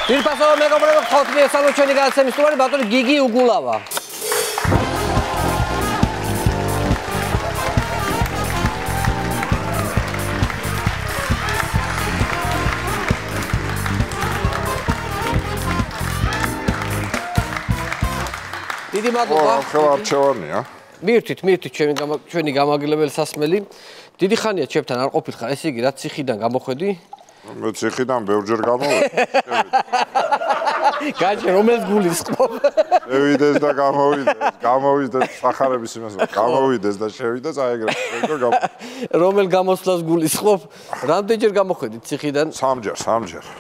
Dirpaso მეგობრებო, ხოთ მიესალმო ჩვენი გადაცემის სტუმარი ბატონი გიგი უგულავა. დიდი მადლობა. ხელარჩევანია. მირთვით ჩვენი გამაგრებელი სასმელი. დიდი ხანია ჩემთან არ ყოფილხარ, ესე იგი, რაც ციხიდან გამოხედი? მე ციხიდან ბევრჯერ გამოვედი. გაჭე რომელს გულისხმობ? შევიდეს და გამოვიდეს სახარების იმას. გამოვიდეს და შევიდეს აი ეგრე. რომელ გამოსვლას გულისხმობ? რამდენჯერ გამოხედით ციხიდან? სამჯერ.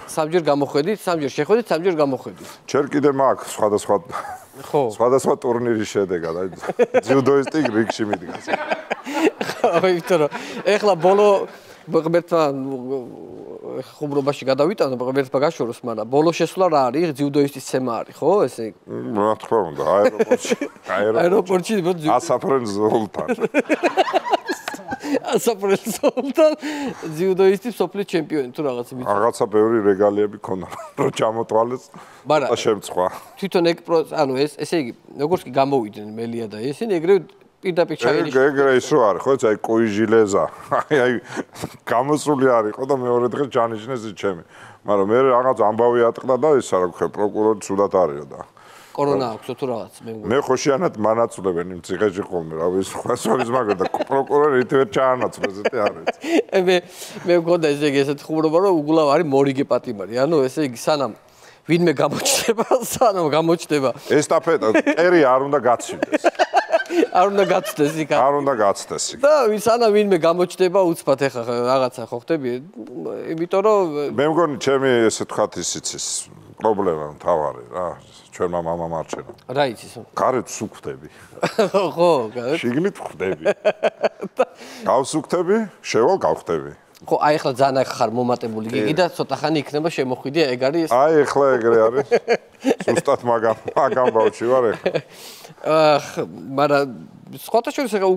სამჯერ გამოხედით, სამჯერ შეხვედით, სამჯერ გამოხედით. ჯერ კიდე მაქვს სხვადასხვა ხო. სხვადასხვა ტურნირის შედეგად, აი ძიუდოისტი რიგში მიდგას. ხო, იმიტომ რომ ეხლა ბოლო ღმერთთან ხუმრობაში გადავიტანო, ღმერთმა გაშოროს, მაგრამ ბოლო შესვლა რა არის? ძიუდოისტის ცემა არის, ხო, ესე? რა თქმა უნდა, აეროპორტში ასაფრენ ზოლთან. ასაფრენ ზოლთან ძიუდოისტის სოფლის ჩემპიონი თუ რაღაც იმით. რაღაცა ბევრი რეგალიები ქონდა, რომ ჩამოთვალეს და შემწვა. თვითონ ანუ ესე იგი, როგორც კი გამოვიდნენ მელია და ესენი ეგრევე პირდაპირ ჩაინიშნა. ეგრე ისო არის, ხო, აი კუიჟილეზა. აი გამოსული არისო და მეორე დღეს ჩანიშნეს ჩემი. მაგრამ მე რაღაც ამბავი ატყდა და ისა რა ქვია, პროკურორი ცუდად არისო და კორონა აქვს თუ რაღაც მე მე ხოშიანად მანაცვლებენ იმ ციხეში ხოლმე, რა ვიცი, სხვა სოლის მაგრამ და პროკურორი ითვე ჩაანაცვლეს, ეტე არის. მე მგონდა ესე იგი ესეთ ხუმრობა რომ უგულავ არის მორიგე პატიმარი. ანუ ესე იგი სანამ ვინმე გამოჩნდება. ესტაფეტა ერი არ უნდა გაცივდეს. არ უნდა გაცდეს იქ. არ უნდა გაცდეს იქ. და სანამ ვინმე გამოჩნდება უცბად ეხა რაღაცა ხო ხდები? იმიტომ რომ მე მგონი ჩემი ესე თქვათ ისიც პრობლემა მთავარი რა. ჩვენმა მამამ არჩენა. რა იცის? გარეთ სუქდები. ხო, გარეთ. შიგნით ხვდები. გავსუქდები, შევალ გავხდები. ხო, აი ახლა ძალიან ხარ მომატებული გიგი და ცოტა ხანი იქნება შემოხვიდე, ეგ არის. აი ახლა ეგრე არის. ზუსტად მაგამ ბავშვი ვარ ახლა. მაგრამ სხვათა შორის ახლა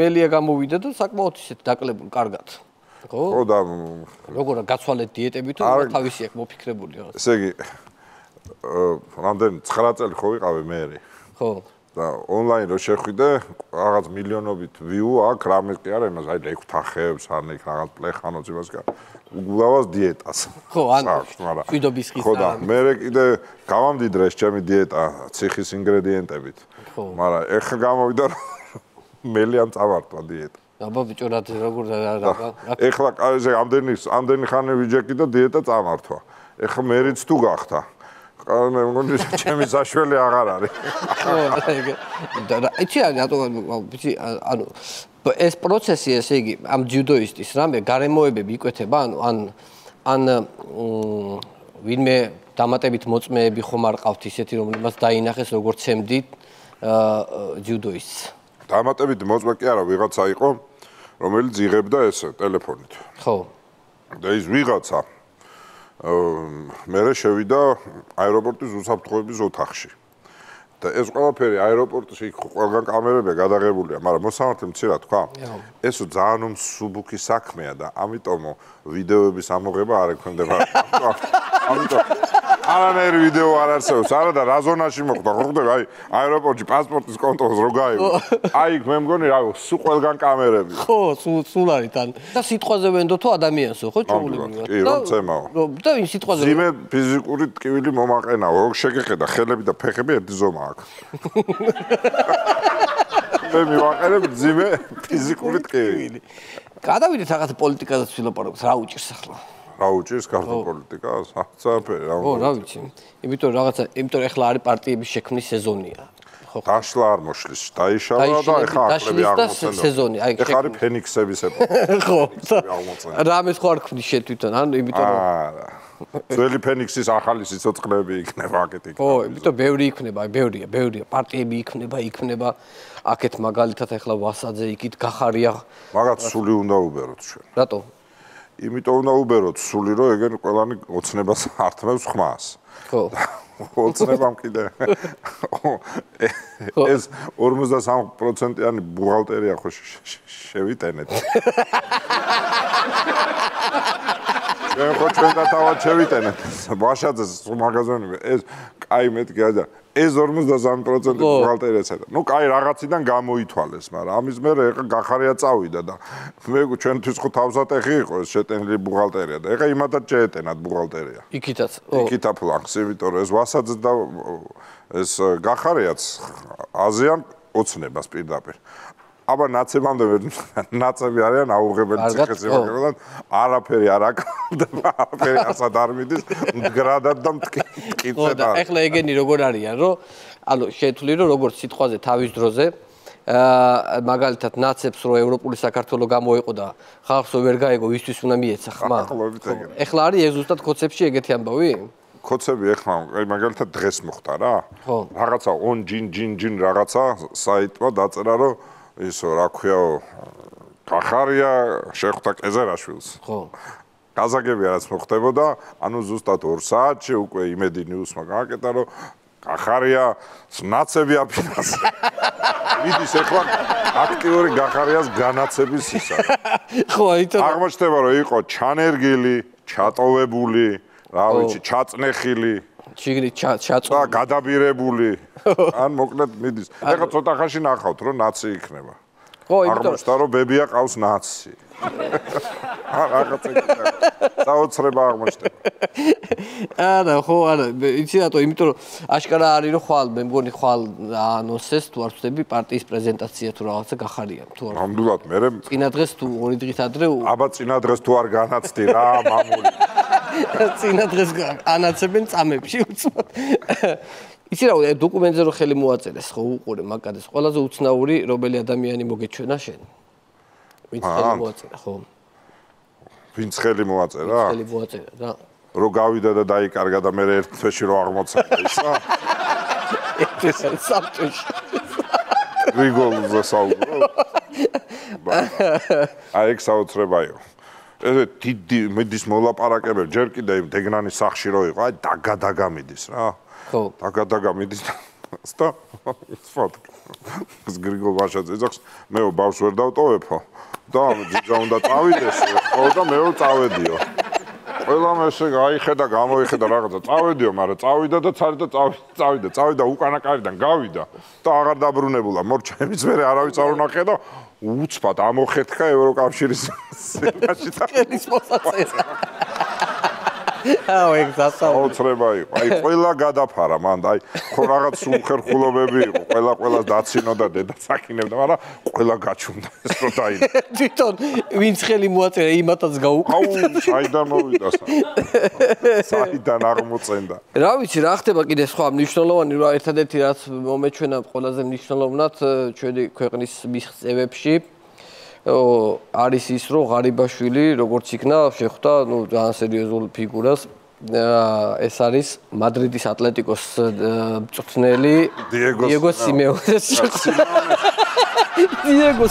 მელია გამოვიდა და საკმაოდ ისეთ დაკლებულ კარგად. ხო? ხო და როგორ გაცვალეთ დიეტები თუ თავისი აქვს მოფიქრებული რაღაც. ესე იგი რამდენი 9 წელი ხო ვიყავი მე. ხო. და ონლაინ რო შეხვიდე, რაღაც მილიონობით ვიუ აქვს, რამე კი არა, იმას აი ლეკვთახებს, ან იქ რაღაც პლეხანოც იმას კი არა. უგულავას დიეტას. ხო, ანუ შვიდობის ხის. ხო და მე კიდე გავამდიდრეს ჩემი დიეტა ციხის ინგრედიენტებით. ხო. მაგრამ ეხლა გამოვიდა მელიამ წავართვა დიეტა. აბა ბიჭო რა როგორ ეხლა ამდენი ხანი ვიჯექი და დიეტა წამართვა. ეხლა მერიც თუ გახდა. მე მგონი ჩემი საშველი აღარ არის. ხო, ეგ. და იცი რატო ვიცი ანუ ეს პროცესი ესე იგი ამ ჯუდოისტის რამე გარემოებები იკვეთება ან ვინმე დამატებით მოწმეები ხომ არ ყავთ ისეთი რომელმაც დაინახეს როგორც ცემდით ჯუდოისტს. დამატებით მოწმე კი არა ვიღაცა იყო რომელიც იღებდა ესე ტელეფონით. ხო. და ის ვიღაცა მე შევიდა აეროპორტის უსაფრთხოების ოთახში. და ეს ყველაფერი აეროპორტში იქ ყველგან კამერებია გადაღებულია, მაგრამ მოსამართლე მცირად თქვა. ესო ძალიან მსუბუქი საქმეა და ამიტომ ვიდეოების ამოღება არ ექვემდებარა. ამიტომ არანაირი ვიდეო არ არსებობს. არა და რა ზონაში მოხდა, ხო ხდება, აი აეროპორტში პასპორტის კონტროლს რო გაიგო. აი მე მგონი რა სულ ყველგან კამერები. ხო, სულ არის თან. და სიტყვაზე ვენდო თუ ადამიანსო, ხო ჩაულებული. კი, რომ ცემაო. და იმ სიტყვაზე ძიმე ფიზიკური ტკივილი მომაყენაო, როგორ შეგეხედა ხელები და ფეხები ერთი ზომა აქვს. მე მივაყენებ ძიმე ფიზიკური ტკივილი. გადავიდეთ რაღაც პოლიტიკაზეც ვილაპარაკოთ, რა უჭირს ახლა? რა უჭირს ქართულ პოლიტიკას? საფერი რა. ხო, რა ვიცი. იმიტომ რომ ეხლა არის პარტიების შექმნის სეზონია. ხო. დაშლა არ მოშლის, დაიშალა და ეხლა ახლები აღმოცენდა. სეზონი, აი ეხლა არის ფენიქსების ეპოქა. ხო. რამეს ხო არ ქმნის შენ თვითონ, ანუ იმიტომ რომ არა. ძველი ფენიქსის ახალი სიცოცხლეები იქნება აკეთი. ხო, იმიტომ ბევრი იქნება, ბევრია, პარტიები იქნება. აქეთ მაგალითად ეხლა ვასაძე იქით გახარია. მაგათ სული უნდა უბეროთ ჩვენ. რატო? იმიტომ უნდა უბეროთ სული, რომ ეგენ ყველანი ოცნებას ართმევს ხმას. ხო. ოცნებამ კიდე ეს 53%-იანი ბუღალტერია ხო შევიტენეთ. ჩვენ ხო ჩვენ და თავად შევიტენეთ ვაშაძეს მაგაზონები ეს კაი მეთქი და ეს 53% ბუღალტერიაცა და ნუ კაი რაღაციდან გამოითვალეს მაგრამ ამის მერე ეხა გახარია წავიდა და მე ჩვენთვის ხო თავსატეხი იყო ეს შეტენილი ბუღალტერია და ეხა იმათაც შეეტენათ ბუღალტერია იქითაც იქითა ფლანქს იმიტომ რომ ეს ვასაძე და ეს გახარიაც აზიან ოცნებას პირდაპირ აბა ნაცებამდე ნაცები არიან აუღებელი ციხესიმაგრედან არაფერი არ აკეთდება არაფერი ასად არ მიდის მდგრადად და მტკიცედ არის ეხლა ეგენი როგორ არიან რომ ანუ შეთვლი რომ როგორც სიტყვაზე თავის დროზე მაგალითად ნაცებს რო ევროპული საქართველო გამოიყო და ხალხს ვერ გაეგო ვისთვის უნდა მიეცა ხმა ეხლა არის ეს ზუსტად კოცებში ეგეთი ამბავი კოცები ეხლა მაგალითად დღეს მოხდა რა რაღაცა on jin რაღაცა საიტმა დაწერა რომ ისო რა ქვია გახარია შეხვდა კეზერაშვილს ხო გაზაგები რაც მოხდებოდა ანუ ზუსტად 2 საათში უკვე იმედი ნიუსმა გააკეთა რომ გახარია ნაცები აფინანსა მიდის ეხლა აქტიური გახარიას განაცების ისა ხო აიტო აღმოჩნდება რომ იყო ჩანერგილი ჩატოვებული რა ვიცი ჩაწნეხილი ჩიგრი ჩაწვა გადაბირებული ან მოკლედ მიდის ეხლა ცოტა ხანში ნახავთ რომ ნაცი იქნება ხო იმიტომ აღმოჩნდა რომ ბებია ყავს ნაცი რაღაცა საოცრება აღმოჩნდება არა ხო არა იცი რატო იმიტომ რომ აშკარა არის რომ ხვალ მე მგონი ხვალ ანონსეს თუ არ ვწდები პარტიის პრეზენტაცია თუ რაღაცა გახარია თუ არ ნამდვილად მე წინა დღეს თუ 2 დღით ადრე აბა წინა დღეს თუ არ განაცდი რა მამული წინა დღეს ანაცებენ წამებში უცბად იცი რა დოკუმენტზე რო ხელი მოაწერეს ხო უყურე მაგადეს ყველაზე უცნაური რომელი ადამიანი მოგეჩვენა შენ ვინც ხელი მოაწერა ხო ვინც ხელი მოაწერა ხელი მოაწერა რა რო გავიდა და დაიკარგა და მე ერთ თვეში რო აღმოჩნდა ისა ეს საფტუში რიგოლზე საუბრო აი ეგ საოცრებაიო ეს დიდი მედის მოლაპარაკებები ჯერ კიდე იმ დეგნანის სახში რო იყო აი დაგა მიდის რა ხო დაგა მიდის და ფოტო ეს გრიგოლ ვაშაძე ეძახს მე ბავშვს ვერ დავტოვებო და ძიძა უნდა წავიდეს ხო და მე წავედიო ყველა ესე გაიხედა გამოიხედა რაღაცა წავედიო მაგრამ წავიდა და წავიდა უკანა კარიდან გავიდა და აღარ დაბრუნებულა მორჩა იმის მერე არავის არ უნახე და უცბად ამოხეთქა ევროკავშირის სიაში და ეს მოსაწესა აუ ეგ საოცრება იყო აი ყველა გადაფარა მან აი ხო რაღაც სულხერხულობები იყო ყველას დაცინო და დედაც აკინებდა მაგრამ ყველა გაჩუმდა ეს რო დაინა თვითონ ვინც ხელი მოაწერა იმათაც გაუყო საიდან მოვიდა საიდან აღმოწენდა რა ვიცი რა ხდება კიდე სხვა მნიშვნელოვანი რა ერთადერთი რაც მომეჩვენა ყველაზე მნიშვნელოვნად ჩვენი ქვეყნის მიღწევებში არის ის რომ ღარიბაშვილი როგორც იქნა შეხვდა ნუ ძალიან სერიოზულ ფიგურას ეს არის მადრიდის ატლეტიკოს მწვრთნელი დიეგო სიმეონეს დიეგო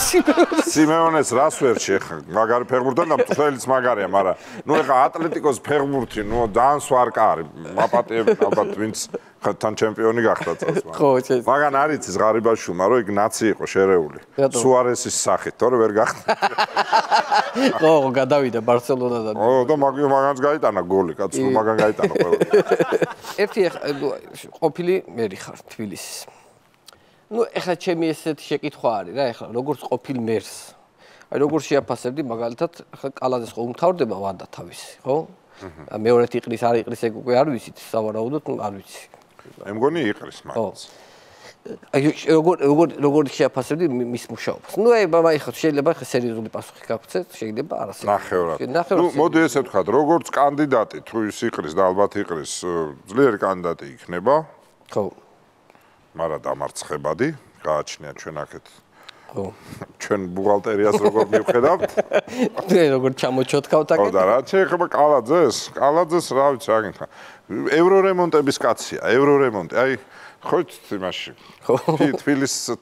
სიმეონეს რას ვერ შეხა მაგარი ფეხბურთი და მწვრთნელიც მაგარია მაგრამ ნუ ეხა ატლეტიკოს ფეხბურთი ნუ ძალიან სვარკა არის მაპატიებ ალბათ ვინც თან ჩემპიონი გახდა წელს მაგრამ არის ის ღარიბაშვილმა რომ იქ ნაცი იყო შერეული სუარესის სახით თორე ვერ გახდა ხო გადავიდა ბარსელონადან ო და მაგანს გაიტანა გოლი კაცო მაგან გაიტანა ყველა ერთი ყოფილი მერი ხარ თბილისის ნუ ეხლა ჩემი ესეთი შეკითხვა არის რა ეხლა როგორც ყოფილ მერს აი როგორ შეაფასებდი მაგალითად ეხლა კალაძეს ხო უმთავრდება ვანდა თავისი ხო მეორეთი იყრის არ იყრის ეგ უკვე არ ვიცით სავარაუდოდ არ ვიცი მე მგონი იყრის მაგას აი როგორ შეაფასებდი მის მუშაობას ნუ აი ეხლა შეიძლება ეხლა სერიოზული პასუხი გაგვცეთ შეიძლება არასდროს ნახევრად ნუ მოდი ესე ვთქვა როგორც კანდიდატი თუ ის იყრის და ალბათ იყრის ძლიერი კანდიდატი იქნება ხო მაგრამ დამარცხებადი გააჩნია ჩვენ აქეთ ხო ჩვენ ბუღალტერიას როგორ მივხედავთ როგორ ჩამოჩოთქავთ აქეთ ხო და რა შეიძლება კალაძეს რა ვიცი რა გინდა ევრორემონტების კაცია ევრორემონტი აი ხო იმაში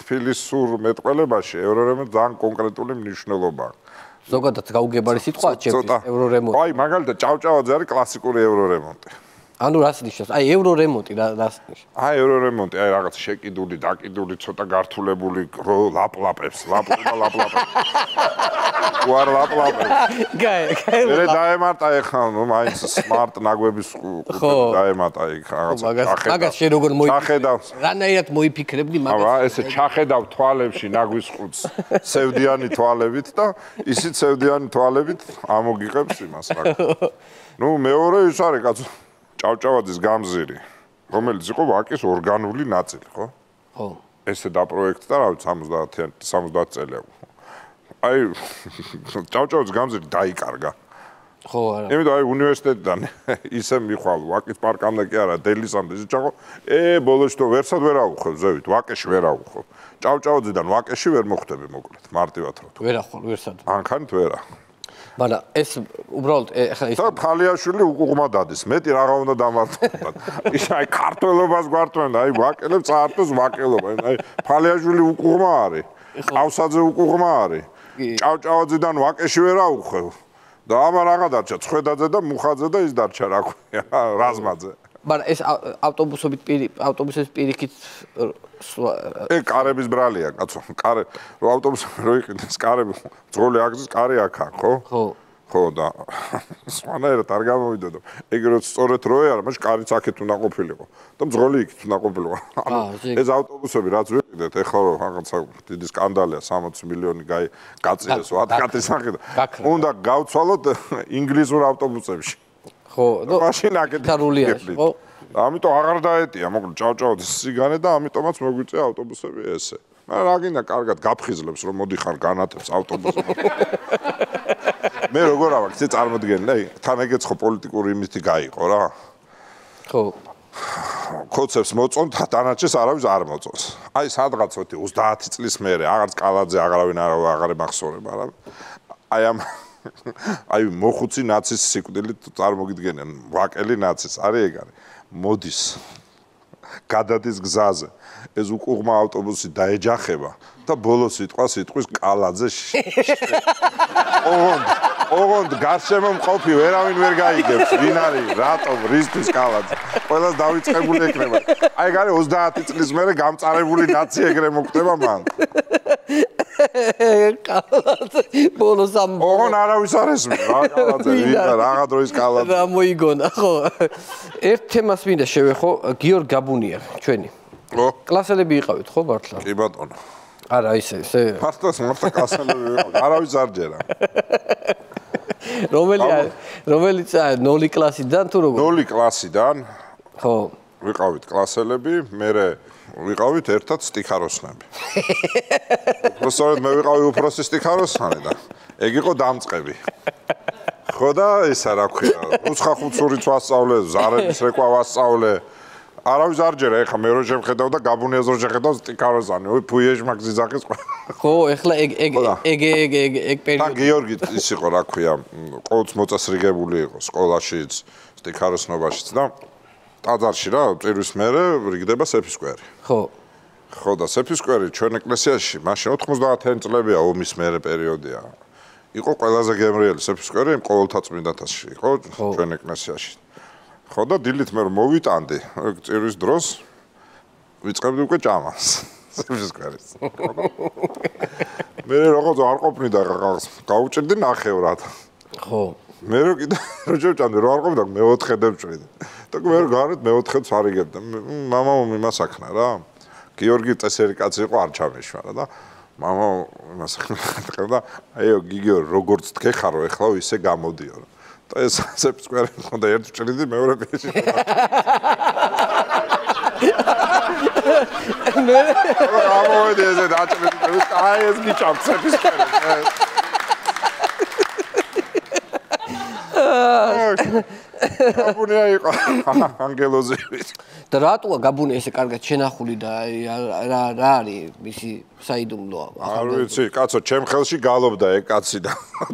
თბილისურ მეტყველებაში ევრორემონტი ძალიან კონკრეტული მნიშვნელობაა ზოგადად გაუგებარი სიტყვა ჩემთვის ევრორემონტი აი მაგალითად ჭავჭავაძე არის კლასიკური ევრორემონტი ანუ რას ნიშნავს? აი ევრორემონტი რას ნიშნავს? აი ევრორემონტი, აი რაღაც შეკიდული, დაკიდული, ცოტა გართულებული ლაპლაპებს. უარ ლაპლაპებს. გაი. მე დაემატა ეხლა, ნუ მაინც smart ნაგვების დაემატა იქ რაღაცა. მაგას შენ როგორ ჩახედავს. რანაირად მოიფიქრებდი მაგას? აბა, ესე ჩახედავ თვალებში ნაგვის ყუთს, სევდიანი თვალებით და ისიც სევდიანი თვალებით ამოგიღებს იმას რა. ნუ მეორე ის არის კაცო ჭავჭავაძის გამზირი, რომელიც იყო ვაკის ორგანული ნაწილი, ხო? ხო. ესე დაპროექტდა, რა ვიცი, 70 წელი აქვს. აი ჭავჭავაძის გამზირი დაიკარგა. ხო, არა. იმიტომ აი უნივერსიტეტიდან ისე მიხვალ ვაკის პარკამდე კი არა, დელისამდე ისე ჩახო, ბოლოში თუ ვერსად ვერ აუხებ ზევით, ვაკეში ვერ აუხებ. ჭავჭავაძიდან ვაკეში ვერ მოხვდები მოკლედ, მარტივად რა. ვერ ახვალ, ვერსად. ანქანით ვერა. მაგრამ ეს უბრალოდ ახლა ის და ფალიაშვილი უყუღმა დადის. მეტი რაღა უნდა დამართებოდათ. ის აი ქართველობას გვართმენდა, აი ვაკელებ წაართოს ვაკელობა. აი ფალიაშვილი უყუღმა არის. ყავსაძე უყუღმა არის. ჭავჭავაძიდან ვაკეში ვერ აუხებ. და ამა რაღა დარჩა, ცხვედაძე და მუხაძე და ის დარჩა რა ქვია, რაზმაძე. მაგრამ ეს ავტობუსების პირიქით კარების ბრალია, კაცო. კარე, რო ავტობუსი რო იყიდეს, კარები, ძღოლი აგზის კარი აქა, ხო? ხო. ხო და სვანაერად არ გამოვიდოდა. ეგ რო სწორედ რო არა, მაშ კარიც აქეთ უნდა ყოფილიყო. და ძღოლი იქით უნდა ყოფილიყო. ეს ავტობუსები რაც ვიყიდეთ, ეხლა რო რაღაცა დიდი სკანდალია, 60 მილიონი გაწიეს ვატკატის სახით. უნდა გავცვალოთ ინგლისურ ავტობუსებში. ხო, და მაშინ აქეთ თარულია, ხო? ამიტომ აღარ დაეტია, მოკლედ ჭავჭავაძის სიგანე და ამიტომაც მოგვიწია ავტობუსები ესე. რა გინდა კარგად გაფხიზლებს რომ მოდიხარ განათებს ავტობუსზე. მე როგორ ავარ, ისე წარმოდგენდი, თან ეგეც ხო პოლიტიკური იმითი გაიყო რა. ხო. კოცებს მოწონთ, დანარჩენს არავის არ მოწონს. აი სადღაც 30 წლის მერე აღარც კალაძე აღარავინ აღარ ემახსოვრება რა. აი მოხუცი ნაცის სიკვდილით წარმოგიდგენენ, ვაკელი ნაცის არის ეგ არის. მოდის გადადის გზაზე. ეს უყუღმა ავტობუსი დაეჯახება და ბოლოს სიტყვის კალაძე ოღონდ გარშემო მყოფი ვერავინ ვერ გაიგებს ვინ არის რატომ რისთვის კალაძე ყველას დავიწყებული ეკრება აი გარი 30 წლის მერე გამწარებული ნაცი ეგრე მოკვდება მან კალაძე ბოლოს ამ ოღონ არავის არ ესმის რა კალაძე რაღა დროის კალაძე რა მოიგონა ხო ერთ თემას მინდა შევეხო გიორგ გაბუნია ჩვენი ხო კლასელები იყავით ხო მართლა კი ბატონო არა ისე მართლა კლასელები ვიყავით არავის არ ჯერა რომელიც 0 კლასიდან თუ როგორ 0 კლასიდან ხო ვიყავით კლასელები მე ვიყავით ერთად სტიქაროსნები უბრალოდ მე ვიყავი უფროსი სტიქაროსანი და ეგ იყო დამწყები ხო და ისა რა ქვია უცხახუცურიც ვასწავლე ზარების რეკვა ვასწავლე არავის არ ჯერა ეხა მე რო შევხედავ და გაბუნიას რო შეხედავ სტიქაროსანი ой ფუიეშ მაგზიზახის ხო ეხლა ეგ პერიოდი და გიორგი ის იყო რა ქვია ყოველთვის მოწესრიგებული იყო სკოლაშიც სტიქაროსნობაშიც და ტაძარში რა წირვის მერე რიგდება სეფისკვერი ხო და სეფისკვერი ჩვენ ეკლესიაში მაშინ 90-იანი წლებია ომის მერე პერიოდია იყო ყველაზე გემრიელი სეფისკვერი იმ ყოველთაწმინდათაში იყო ჩვენ ეკლესიაში ხო და დილით მე მოვიტანდი წირვის დროს ვიწყებდი უკვე ჭამას სეფისკვერის მე როგორც არ ყოფნიდა გავუჭირდი ნახევრად ხო მე რო კიდე რო შევჭამდი რო არ ყოფნა მე-4-დე ვჭრიდი და მე რო გარეთ მე-4-ს არიგებდა მამამ იმას აქნა რა გიორგი წესერი კაცი იყო არ ჩამეშვა და მამა იმას ახლა და აიო გიგიო როგორც დგეხარო ეხლა ისე გამოდიო და ეს სეფისკვერი ხონდა ერთ ვჭრიდი მეორე პეში მე ამოვედი ესე დაჭრიდი აი ეს გიჭამ სეფისკვერი გაბუნია იყო ანგელოზებით და რატოა გაბუნია ესე კარგად შენახული და რა არის მისი საიდუმლოა არ ვიცი კაცო ჩემ ხელში გალობდა ეგ კაცი და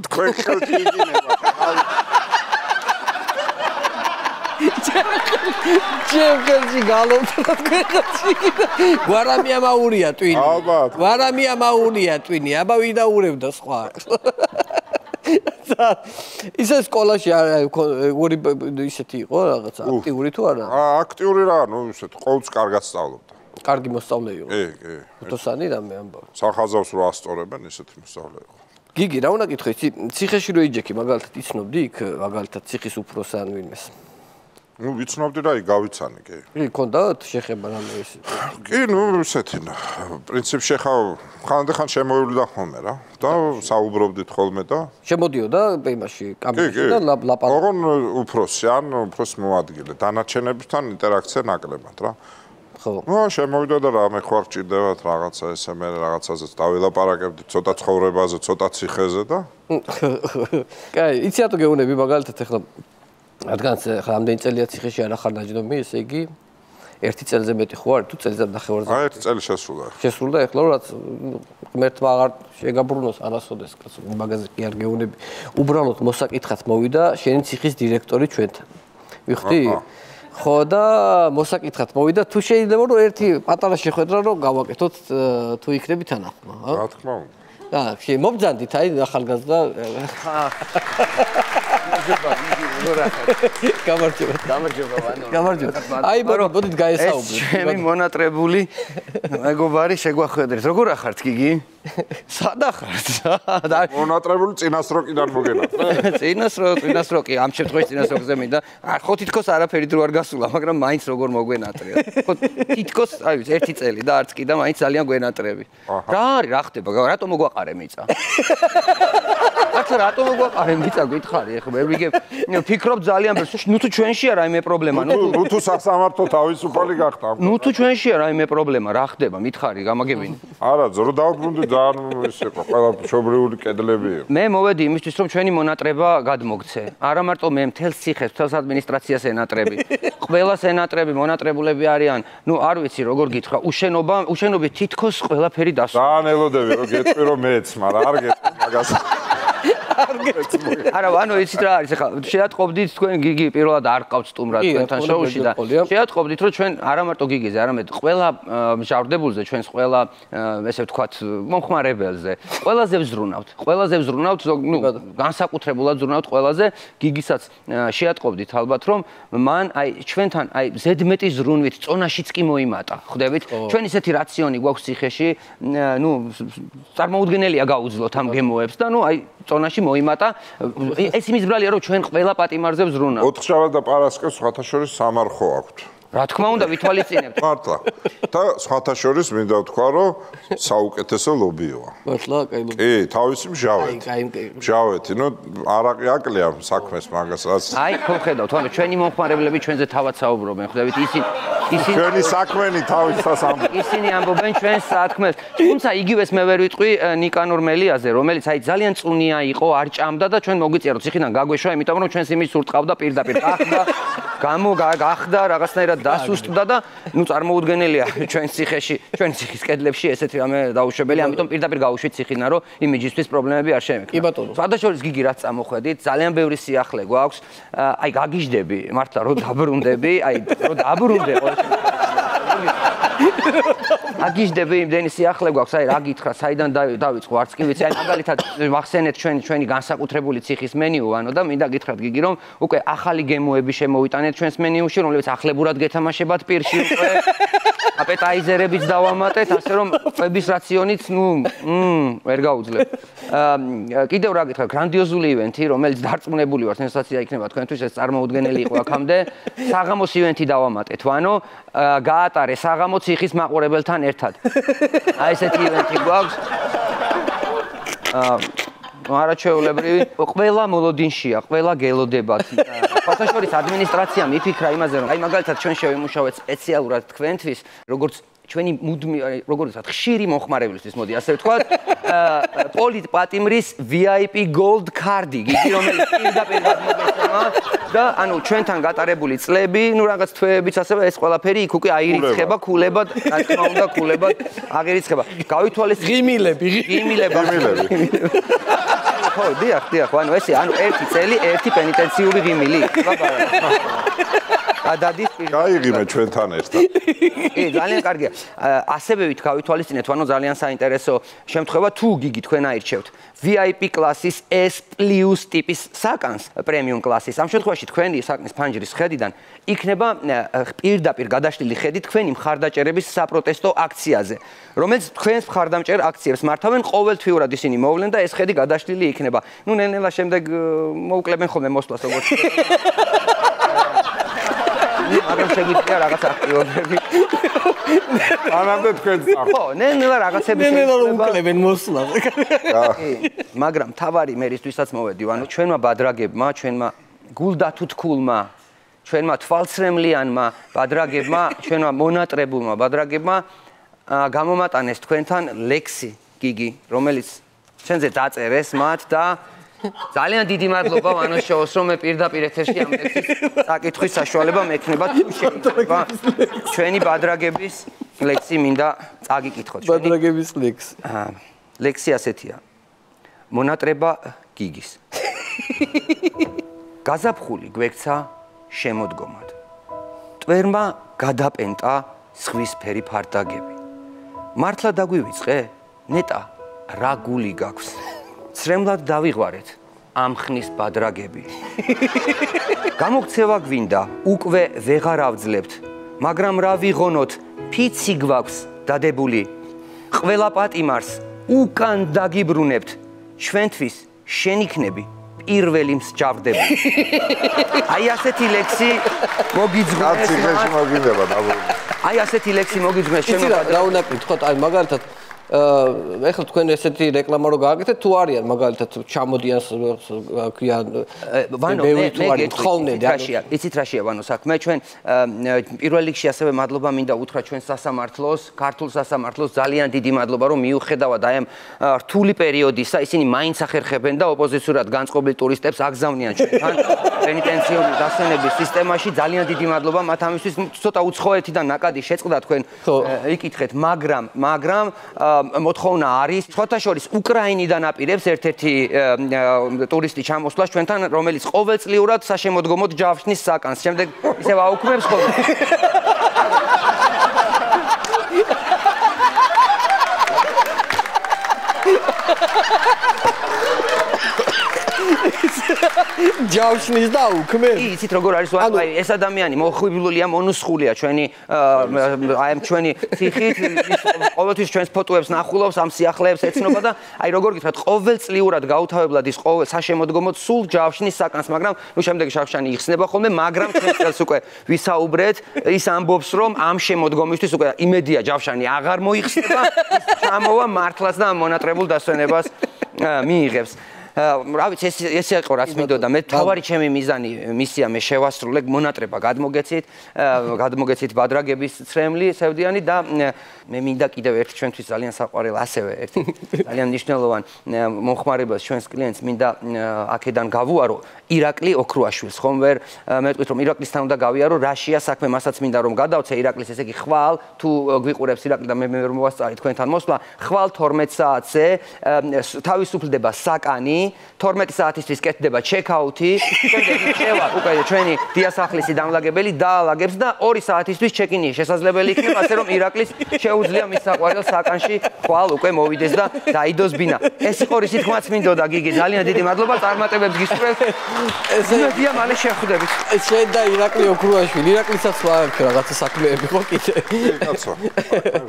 თქვენ ხელში იგინება ჩემ ხელში გალობდა თქვენ ხელში გვარამია მაურია ტვინი ალბათ გვარამია მაურია ტვინი აბა ვიდაურებდა სხვა ისე სკოლაში ორი ისეთი იყო რაღაც აქტიური თუ არა? აქტიური რა, ნუ ისეთ ყოველთვის კარგად სწავლობდა. კარგი მოსწავლე იყო. კი. ფოტოსანი რამე ამბავ. სახაზავს რა ასწორებენ, ისეთი მოსწავლე იყო. გიგი, რა უნდა გითხო, იცი, ციხეში რო იჯექი, მაგალითად იცნობდი იქ, მაგალითად ციხის უფროსს ან ვინმეს. ნუ ვიცნობდი რა, გავიცანი, კი. კი, ქონდათ შეხება რამე ის. კი, ნუ ისეთი, პრინციპში ხა ხანდახან შემოივლიდა ხოლმე რა და საუბრობდით ხოლმე და შემოდიოდა იმაში კამერაში და ლაპარაკობდა. ოღონ უფროსი ან უფროს მოადგილე, დანარჩენებთან ინტერაქცია ნაკლებად რა. ხო. ნუ შემოვიდა და რამე ხوار ჭირდებათ რაღაცა ესე მე რაღაცაზეც დავილაპარაკებდი ცოტა ცხოვრებაზე, ცოტა ციხეზე და კაი, იცი რატო გეუბნები მაგალითად ახლა რადგანაც ახლა ამდენი წელია ციხეში არ ახარ დაჯდომი, ესე იგი ერთი წელზე მეტი ხო არის თუ წელზე ნახევარზე? აი ერთი წელი შესრულდა. შესრულდა ახლა რაც ღმერთმა აღარ შეგაბრუნოს არასოდეს კაცო, მაგაზე კი არ გეუბნები. უბრალოდ მოსაკითხად მოვიდა შენი ციხის დირექტორი ჩვენთან. ვიხდი? ხო და მოსაკითხად მოვიდა თუ შეიძლება რომ ერთი პატარა შეხვედრა რომ გავაკეთოთ თუ იქნები თანახმა, ხო? რა თქმა უნდა. და მობძანდით აი ახალგაზრდა გამარჯობა. აი მოდით გაესაუბროთ. ჩემი მონატრებული მეგობარი შეგვახვედრეთ. როგორ ახართ გიგი? სადა ხართ? მონატრებული წინასროკიდან მოგენატრე. წინასროკი, ამ შემთხვევაში წინასროკზე მინდა. ხო თითქოს არაფერი დრო არ გასულა, მაგრამ მაინც როგორ მოგვენატრია. ხო თითქოს აი ერთი წელი და არც კი და მაინც ძალიან გვენატრები. რა არის, რა ხდება? რატომ მოგვაყარე მიწა? ახლა რატომ მოგვაყარე მიწა გითხარი? ეხლა მე ვიგებ ფიქრობ ძალიან ბევრს. ნუ თუ ჩვენშია რაიმე პრობლემა, ნუ თუ სასამართლო თავისუფალი გახდა. ნუ თუ ჩვენშია რაიმე პრობლემა, რა ხდება? მითხარი, გამაგებინე. არა, ზრო დავბრუნდი ძალიან ის იყო, ყველა მშობლიური კედლები იყო. მე მოვედი იმისთვის, რომ ჩვენი მონატრება გადმოგცე. არა მარტო მე მთელ ციხეს, მთელ ადმინისტრაციას ენატრები. ყველას ენატრები, მონატრებულები არიან. ნუ არ ვიცი როგორ გითხრა, უშენობით თითქოს ყველაფერი დასვა. ძალიან ელოდები რომ გეტყვი რომ მეც, მაგრამ არ გეტყვი მაგას. არა, ანუ იცით რა არის, ახლა შეატყობდით თქვენ გიგი პირველად არ ყავთ სტუმრად თქვენთან შოუში და შეატყობდით რომ ჩვენ არა მარტო გიგიზე, არამედ ყველა მჟავრდებულზე, ჩვენს ყველა ესე ვთქვათ, მომხმარებელზე, ყველაზე ვზრუნავთ, ნუ განსაკუთრებულად ვზრუნავთ ყველაზე, გიგისაც შეატყობდით ალბათ რომ მან აი ჩვენთან აი ზედმეტი ზრუნვით წონაშიც კი მოიმატა, ხვდებით? ჩვენ ისეთი რაციონი გვაქვს ციხეში, ნუ წარმოუდგენელია გაუძლოთ ამ გემოებს და ნუ აი წონაში მოიმატა. ეს იმის ბრალია რომ ჩვენ ყველა პატიმარზე ვზრუნავთ. ოთხშაბათ და პარასკევს სხვათა შორის სამარხო აქვთ. რა თქმა უნდა, ვითვალისწინებთ. მართლა. და სხვათა შორის მინდა ვთქვა, რომ საუკეთესო ლობიოა. მართლა, კაი ლობი. კი, თავისი მჟავეთი. კაი. მჟავეთი, ნუ არაყი აკლია საქმეს მაგას, რაც აი, ხო ხედავთ, ანუ ჩვენი მომხმარებლები ჩვენზე თავად საუბრობენ, ხვდებით, ისინი ჩვენი საქმენი თავისას ამბობენ. ისინი ამბობენ ჩვენს საქმეს. თუმცა იგივეს მე ვერ ვიტყვი ნიკანორ მელიაზე, რომელიც აი ძალიან წუნია იყო, არ ჭამდა და ჩვენ მოგვიწია რომ ციხიდან გაგვეშვა, იმიტომ რომ ჩვენს იმის სურტყავდა პირდაპირ. გახდა რაღაცნაირად დასუსტდა და ნუ წარმოუდგენელია ჩვენ ციხეში, ჩვენ ციხის კედლებში ესეთი რამე დაუშვებელი, ამიტომ პირდაპირ გავუშვით ციხიდან, რომ იმიჯისთვის პრობლემები არ შემექნა. კი ბატონო. სადაშორის გიგი რაც წამოხედით, ძალიან ბევრი სიახლე გვაქვს. აი გაგიჟდები, მართლა რომ დაბრუნდები, აი რომ დაბრუნდე ყოველ აგიჟდები იმდენი სიახლე გვაქვს, აი რა გითხრა, საიდან დავიწყო, არც კი ვიცი, აი მაგალითად ვახსენეთ ჩვენი განსაკუთრებული ციხის მენიუ, ანუ და მინდა გითხრათ გიგი, რომ უკვე ახალი გემოები შემოვიტანეთ ჩვენს მენიუში, რომლებიც ახლებურად გეთამაშებათ პირში უკვე აპეტაიზერებიც დავამატეთ, ასე რომ ყების რაციონიც, ნუ, ვერ გაუძლებ. კიდევ რა გითხრათ, გრანდიოზული ივენთი, რომელიც დარწმუნებული ვარ, სენსაცია იქნება თქვენთვის, ეს წარმოუდგენელი იყო აქამდე. საღამოს ივენთი დავამატეთ, ანუ გაატარე საღამო ციხის მაყურებელთან ერთად. აი ესეთი ივენთი გვაქვს. არაჩვეულებრივი, ყველა მოლოდინშია, ყველა გელოდებათ. ფათაშორის ადმინისტრაციამ იფიქრა იმაზე, რომ აი მაგალითად ჩვენ შევიმუშავეთ სპეციალურად თქვენთვის, როგორც ჩვენი როგორც ვთქვათ, ხშირი მომხმარებლისთვის, მოდი ასე ვთქვათ, პოლიტ პატიმრის VIP Gold card-ი, გიგი რომელიც პირდაპირ გადმოგეცემა და ანუ ჩვენთან გატარებული წლები, ნუ რაღაც თვეებიც ასევე ეს ყველაფერი იქ უკვე აირიცხება, ქულებად, რა თქმა უნდა, ქულებად აღირიცხება. გავითვალისწინეთ ღიმილები. ხო, დიახ, ანუ ესე, ანუ ერთი წელი, ერთი პენიტენციური ღიმილი. დადის გაიღიმე ჩვენთან ერთად. კი, ძალიან კარგია. ასევე გავითვალისწინეთ, ანუ ძალიან საინტერესო შემთხვევა, თუ გიგი თქვენ აირჩევთ VIP კლასის S+ ტიპის საკანს, პრემიუმ კლასის. ამ შემთხვევაში თქვენი საკნის ფანჯრის ხედიდან იქნება პირდაპირ გადაშლილი ხედი თქვენი მხარდაჭერების საპროტესტო აქციაზე, რომელიც თქვენს მხარდამჭერ აქციებს მართავენ, ყოველთვიურად ისინი მოვლენ და ეს ხედი გადაშლილი იქნება. ნუ ნელ-ნელა შემდეგ მოუკლებენ ხოლმე მოსვლას როგორც მაგრამ შეგვიძლია რაღაც აქტიობები. ანამდე თქვენ წახ. ხო, ნელ-ნელა რაღაცები ნელ-ნელა უკლებენ მოსვლას. მაგრამ თავარი მე რისთვისაც მოვედი, ანუ ჩვენმა ბადრაგებმა, ჩვენმა გულდათუთქულმა, ჩვენმა თვალცრემლიანმა ბადრაგებმა, ჩვენმა მონატრებულმა ბადრაგებმა გამომატანეს თქვენთან ლექსი გიგი, რომელიც ჩვენზე დაწერეს მათ და ძალიან დიდი მადლობა ვანოს შოუს, რომ მე პირდაპირ ეთერში ამ ლექსის საკითხვის საშუალება მექნება თუ შეიძლება ჩვენი ბადრაგების ლექსი მინდა წაგიკითხოთ. ბადრაგების ლექსი. ლექსი ასეთია. მონატრება გიგის. გაზაფხული გვექცა შემოდგომად. მტვერმა გადაპენტა სხვისფერი ფარდაგები. მართლა დაგვივიწყე? ნეტა რა გული გაქვს? ცრემლად დავიღვარეთ ამ ხნის ბადრაგები. გამოგცევა გვინდა, უკვე ვეღარ ავძლებთ, მაგრამ რა ვიღონოთ, ფიცი გვაქვს დადებული. ყველა პატიმარს უკან დაგიბრუნებთ, ჩვენთვის შენ იქნები პირველი მსჯავრდები. აი ასეთი ლექსი მოგიძღვნეს. კაცი მოგინდება დაბრუნდა. აი ასეთი ლექსი მოგიძღვნეს ჩემო რა უნდა გითხოთ, აი მაგალითად ეხლა თქვენ ესეთი რეკლამა რო გააკეთეთ, თუ არიან მაგალითად ჩამოდიან ქვიან ვანო მე იცით რაშია ვანო საქმე ჩვენ პირველ რიგში ასევე მადლობა მინდა უთხრა ჩვენ სასამართლოს, ქართულ სასამართლოს ძალიან დიდი მადლობა რომ მიუხედავად აი ამ რთული პერიოდისა ისინი მაინც ახერხებენ და ოპოზიციურად განწყობილ ტურისტებს აგზავნიან ჩვენთან პენიტენციური დასვენების სისტემაში ძალიან დიდი მადლობა მათ ამისთვის ცოტა უცხოეთიდან ნაკადი შეწყდა თქვენ იკითხეთ მაგრამ მოთხოვნა არის სხვათა შორის უკრაინიდან აპირებს ერთ-ერთი ტურისტი ჩამოსვლას ჩვენთან რომელიც ყოველწლიურად საშემოდგომოდ ჯავშნის საკანს შემდეგ ისევ აუქმებს ხოლმე ჯავშნის და უქმებს. კი, იცით როგორ არის აი ეს ადამიანი მოხიბლულია, მონუსხულია ჩვენი აი ამ ჩვენი ციხით, ყოველთვის ჩვენს ფოტოებს ნახულობს, ამ სიახლეებს ეცნობა და აი როგორ გითხრათ, ყოველწლიურად გაუთავებლად ის ყოველ საშემოდგომოდ სულ ჯავშნის საკანს, მაგრამ ნუ შემდეგ შავშანი იხსნება ხოლმე, მაგრამ ჩვენ წელს უკვე ვისაუბრეთ, ის ამბობს, რომ ამ შემოდგომისთვის უკვე იმედია ჯავშანი აღარ მოიხსნება, ჩამოვა მართლაც და მონატრებულ დასვენებას მიიღებს. რა ვიცი ეს იყო რაც მინდოდა მე თავარი ჩემი მიზანი მისია მე შევასრულე მონატრება გადმოგეცით ბადრაგების ცრემლი სევდიანი და მე მინდა კიდევ ერთ ჩვენთვის ძალიან საყვარელ ასევე ერთი ძალიან მნიშვნელოვან მომხმარებელს ჩვენს კლიენტს მინდა აქედან გავუარო ირაკლი ოქრუაშვილს ხომ ვერ მეტყვით რომ ირაკლისთან უნდა გავიარო რაშია საქმე მასაც მინდა რომ გადავცე ირაკლის ესე იგი ხვალ თუ გვიყურებს ირაკლი და მე ვერ მოვასწარი თქვენთან მოსვლა ხვალ 12 საათზე თავისუფლდება საკანი 12 საათისთვის კეთდება ჩეკაუთი, შემდეგ შევა უკვე ჩვენი დიასახლისი დამლაგებელი დაალაგებს და 2 საათისთვის ჩეკინი შესაძლებელი იქნება, ასე რომ ირაკლის შეუძლია მის საყვარელ საკანში ხვალ უკვე მოვიდეს და დაიდოს ბინა. ეს იყო რისი თქმაც მინდოდა გიგი, ძალიან დიდი მადლობა წარმატებებს გისურვებთ. ესეა მალე შეხვდებით. შენ და ირაკლი ოქრუაშვილი, ირაკლისაც ვაქვს რაღაცა საქმეები ხო კიდე. კაცო.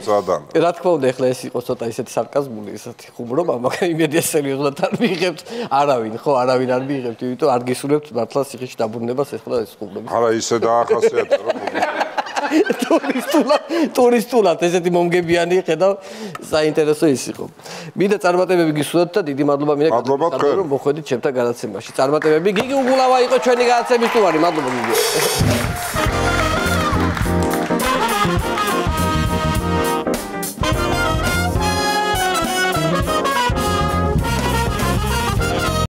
ზადან. რა თქმა უნდა, ეხლა ეს იყო ცოტა ისეთი სარკაზმული, ისეთი ხუმრობა, მაგრამ იმედია სერიოზულად არ მიიღებთ. არავინ არ მიიღებთ, იმიტომ არ გისურვებთ მართლა სიხეში დაბრუნებას ეხლა ეს ხუმრობა. არა, ისე დაახასიათე რომ ტურისტულად ესეთი მომგებიანი ხედავ, საინტერესო ის იყო. მინდა წარმატებები გისურვებთ და დიდი მადლობა რომ მოხვედით ჩემთან გადაცემაში. წარმატებები. გიგი უგულავა იყო ჩვენი გადაცემის სტუმარი. მადლობა გიგი.